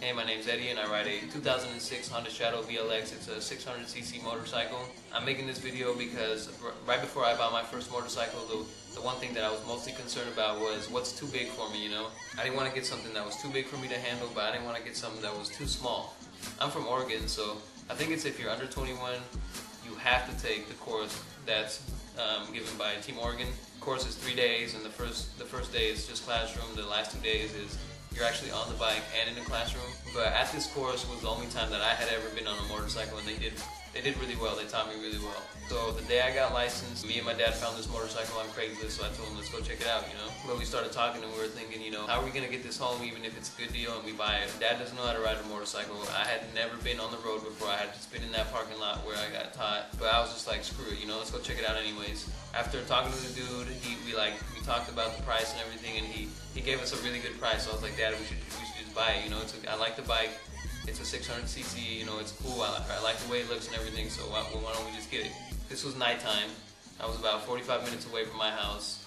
Hey, my name's Eddie and I ride a 2006 Honda Shadow VLX. It's a 600cc motorcycle. I'm making this video because right before I bought my first motorcycle, the one thing that I was mostly concerned about was what's too big for me, you know? I didn't want to get something that was too big for me to handle, but I didn't want to get something that was too small. I'm from Oregon, so I think it's if you're under 21, you have to take the course that's given by Team Oregon. The course is 3 days, and the first day is just classroom. The last 2 days is you're actually on the bike and in the classroom. But at this course was the only time that I had ever been on a motorcycle, and they did really well. They taught me really well. So the day I got licensed, me and my dad found this motorcycle on Craigslist, so I told him, let's go check it out, you know. But we started talking and we were thinking, you know, how are we gonna get this home even if it's a good deal and we buy it? Dad doesn't know how to ride a motorcycle. I had never been on the road before. I had just been in that parking lot where I got taught. But I was just like, screw it, you know, let's go check it out anyways. After talking to the dude, we talked about the price and everything, and he gave us a really good price. So I was like, Dad, we should just buy it, you know. I like the bike. It's a 600cc, you know, it's cool. I like the way it looks and everything, so why don't we just get it? This was nighttime. I was about 45 minutes away from my house.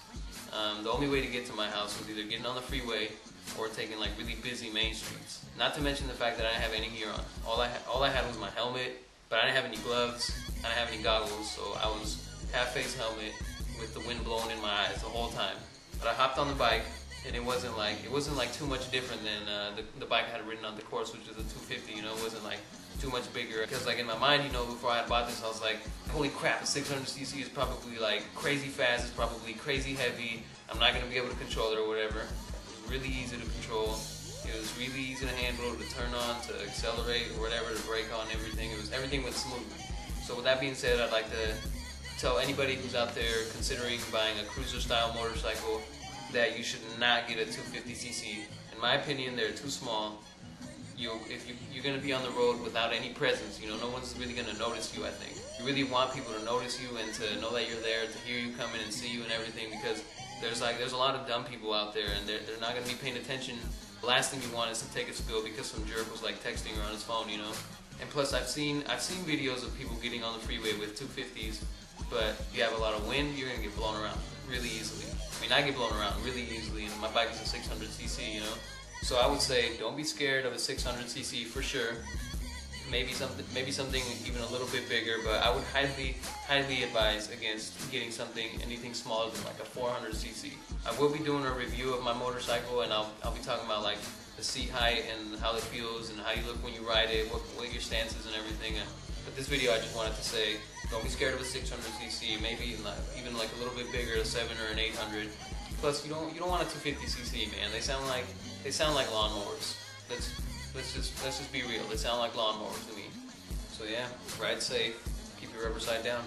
The only way to get to my house was either getting on the freeway or taking like really busy main streets. Not to mention the fact that I didn't have any gear on. All I had was my helmet, but I didn't have any gloves, I didn't have any goggles, so I was half-face helmet with the wind blowing in my eyes the whole time. But I hopped on the bike, and it wasn't like too much different than the bike I had ridden on the course, which is a 250. You know, it wasn't like too much bigger. Because like in my mind, you know, before I had bought this, I was like, holy crap, a 600cc is probably like crazy fast. It's probably crazy heavy. I'm not gonna be able to control it or whatever. It was really easy to control. It was really easy to handle, to turn on, to accelerate or whatever, to brake on, everything. Everything went smooth. So with that being said, I'd like to tell anybody who's out there considering buying a cruiser-style motorcycle that you should not get a 250cc. In my opinion, they're too small. If you're going to be on the road without any presence, you know, no one's really going to notice you, I think. You really want people to notice you and to know that you're there, to hear you coming and see you and everything, because there's a lot of dumb people out there, and they're not going to be paying attention. The last thing you want is to take a spill because some jerk was like texting her on his phone, you know. And plus, I've seen videos of people getting on the freeway with 250s, but if you have a lot of wind, you're going to get blown around really easily. I mean, I get blown around really easily, and my bike is a 600cc, you know. So I would say, don't be scared of a 600cc for sure. Maybe something even a little bit bigger, but I would highly advise against getting anything smaller than like a 400cc. I will be doing a review of my motorcycle, and I'll be talking about like the seat height and how it feels and how you look when you ride it, what your stance is and everything. But this video, I just wanted to say, don't be scared of a 600cc. Maybe even like a little bit bigger, a 7 or an 800. Plus, you don't want a 250cc, man. They sound like lawnmowers. Let's just be real. They sound like lawnmowers to me. So yeah, ride safe. Keep your rubber side down.